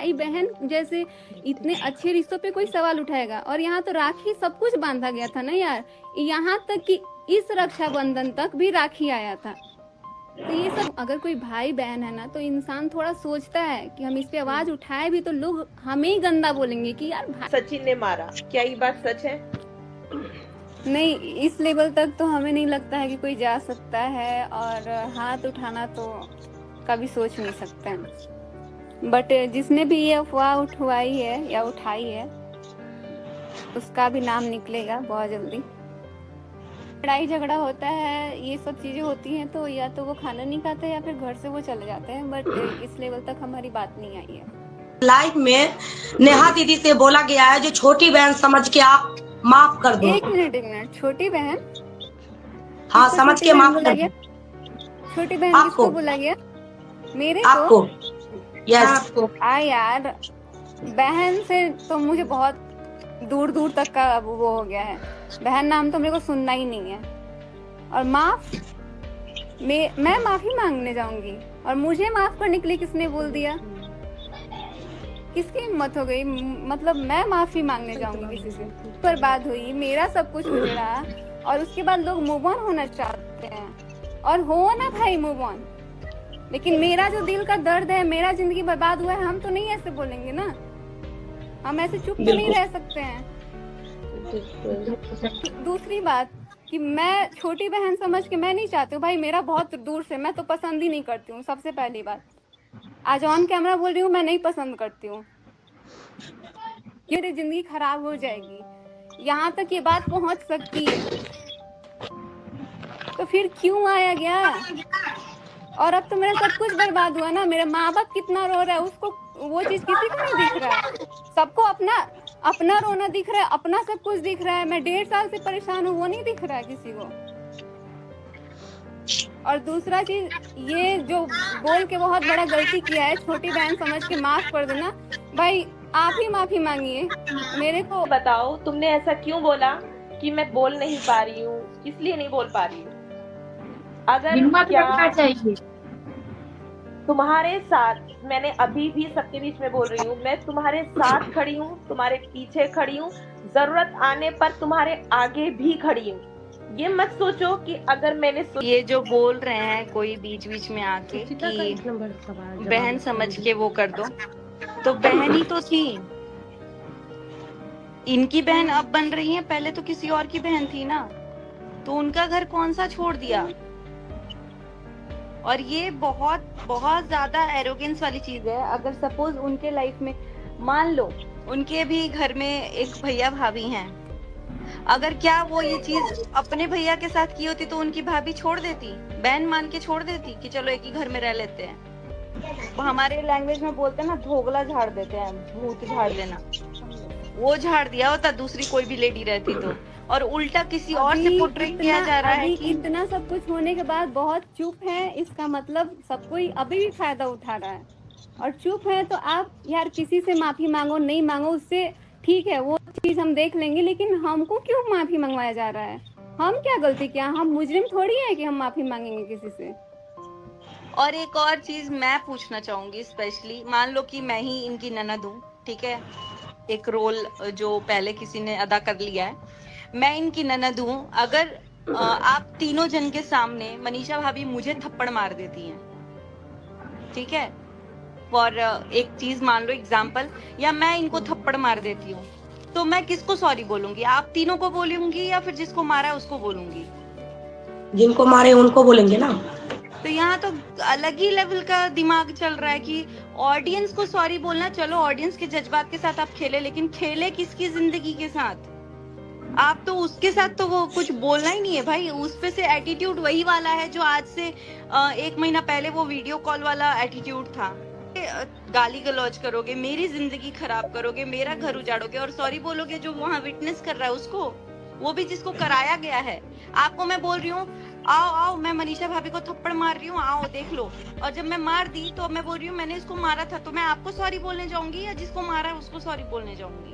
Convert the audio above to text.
भाई बहन जैसे इतने अच्छे रिश्तों पे कोई सवाल उठाएगा? और यहाँ तो राखी सब कुछ बांधा गया था ना यार, यहाँ तक कि इस रक्षाबंधन तक भी राखी आया था। तो ये सब अगर कोई भाई बहन है ना, तो इंसान थोड़ा सोचता है कि हम इस पे आवाज उठाए भी तो लोग हमें ही गंदा बोलेंगे कि यार सचिन ने मारा, क्या ये बात सच है? नहीं, इस लेवल तक तो हमें नहीं लगता है कि कोई जा सकता है, और हाथ उठाना तो कभी सोच नहीं सकते हैं। बट जिसने भी ये अफवाह उठवाई है या उठाई है, उसका भी नाम निकलेगा बहुत जल्दी। लड़ाई झगड़ा होता है, ये सब चीजें होती हैं, तो या तो वो खाना नहीं खाते या फिर घर से वो चले जाते हैं, बट इस लेवल तक हमारी बात नहीं आई है। लाइफ में नेहा दीदी से बोला गया है जो छोटी बहन समझ के आप माफ कर दो। एक मिनट, छोटी बहन? हाँ, समझ के माफ कर दो। छोटी बहन किसको बोला गया? मेरे को? आपको? यस। यार बहन से तो मुझे बहुत दूर दूर तक का वो हो गया है, बहन नाम तो मेरे को सुनना ही नहीं है। और माफ, मैं माफी मांगने जाऊंगी, और मुझे माफ करने के लिए किसने बोल दिया? किसकी हिम्मत हो गई? मतलब मैं माफी मांगने जाऊंगी किसी से? बर्बाद हुई, मेरा सब कुछ उजड़ा, और उसके बाद लोग मूव ऑन होना चाहते हैं, और हो ना भाई मूव ऑन, लेकिन मेरा जो दिल का दर्द है, मेरा जिंदगी बर्बाद हुआ है, हम तो नहीं ऐसे बोलेंगे ना, हम ऐसे चुप तो नहीं रह सकते हैं। दूसरी बात कि मैं छोटी बहन समझ के मैं नहीं चाहती हूँ भाई, मेरा बहुत दूर से, मैं तो पसंद ही नहीं करती हूँ। सबसे पहली बात, आज ऑन कैमरा बोल रही हूँ, मैं नहीं पसंद करती हूँ, मेरी जिंदगी खराब हो जाएगी, यहाँ तक ये बात पहुंच सकती है, तो फिर क्यों आया गया? और अब तो मेरा सब कुछ बर्बाद हुआ ना, मेरा माँ बाप कितना रो रहा है, उसको वो चीज किसी को नहीं दिख रहा है। सबको अपना रोना दिख रहा है, अपना सब कुछ दिख रहा है। मैं 1.5 साल से परेशान हूँ, वो नहीं दिख रहा है किसी को। और दूसरा चीज, ये जो बोल के बहुत बड़ा गलती किया है, छोटी बहन समझ के माफ कर देना भाई, आप ही माफी मांगिए। मेरे को बताओ, तुमने ऐसा क्यों बोला कि मैं बोल नहीं पा रही हूँ? किस लिए नहीं बोल पा रही हूँ? अगर क्या चाहिए तुम्हारे साथ, मैंने अभी भी सबके बीच में बोल रही हूँ, मैं तुम्हारे साथ खड़ी हूँ, तुम्हारे पीछे खड़ी हूँ, जरूरत आने पर तुम्हारे आगे भी खड़ी हूँ। ये मत सोचो कि अगर मैंने ये जो बोल रहे हैं कोई बीच बीच में आके कि बहन समझ के वो कर दो, तो बहन ही तो थी, इनकी बहन अब बन रही है, पहले तो किसी और की बहन थी ना, तो उनका घर कौन सा छोड़ दिया? और ये बहुत बहुत ज्यादा एरोगेंस वाली चीज है। अगर सपोज उनके लाइफ में, मान लो उनके भी घर में एक भैया भाभी हैं, अगर क्या वो ये चीज अपने भैया के साथ की होती तो उनकी भाभी छोड़ देती, बहन मान के छोड़ देती कि चलो एक ही घर में रह लेते हैं। वो हमारे लैंग्वेज में बोलते हैं ना, धोगला झाड़ देते हैं, भूत झाड़ देना, वो झाड़ दिया होता दूसरी कोई भी लेडी रहती तो। और उल्टा किसी और से पोर्ट्रे किया जा रहा है कि इतना सब कुछ होने के बाद बहुत चुप है, इसका मतलब सब कोई अभी भी फायदा उठा रहा है, और चुप है तो आप यार किसी से माफी मांगो, नहीं मांगो, उससे ठीक है, वो चीज हम देख लेंगे, लेकिन हमको क्यों माफी मंगवाया जा रहा है? हम क्या गलती किया? हम मुजरिम थोड़ी है कि हम माफी मांगेंगे किसी से। और एक और चीज मैं पूछना चाहूंगी, स्पेशली मान लो कि मैं ही इनकी ननद हूँ, ठीक है, एक रोल जो पहले किसी ने अदा कर लिया है, मैं इनकी ननद हूँ। अगर आप तीनों जन के सामने मनीषा भाभी मुझे थप्पड़ मार देती हैं, ठीक है, और एक चीज मान लो एग्जाम्पल, या मैं इनको थप्पड़ मार देती हूँ, तो मैं किसको सॉरी बोलूंगी? आप तीनों को बोलूंगी या फिर जिसको मारा है उसको बोलूंगी? जिनको मारे उनको बोलेंगे ना। तो यहाँ तो अलग ही लेवल का दिमाग चल रहा है कि ऑडियंस को सॉरी बोलना, चलो ऑडियंस के जज्बात के साथ आप खेले, लेकिन खेले किसकी जिंदगी के साथ? आप तो उसके साथ तो वो कुछ बोलना ही नहीं है भाई, उस पे से एटीट्यूड वही वाला है जो आज से 1 महीना पहले वो वीडियो कॉल वाला एटीट्यूड था। गाली गलौज करोगे, मेरी जिंदगी खराब करोगे, मेरा घर उजाड़ोगे, और सॉरी बोलोगे जो वहाँ विटनेस कर रहा है उसको, वो भी जिसको कराया गया है। आपको मैं बोल रही हूँ आओ आओ, मैं मनीषा भाभी को थप्पड़ मार रही हूँ, आओ देख लो, और जब मैं मार दी तो मैं बोल रही हूँ मैंने इसको मारा था, तो मैं आपको सॉरी बोलने जाऊंगी या जिसको मारा है उसको सॉरी बोलने जाऊंगी?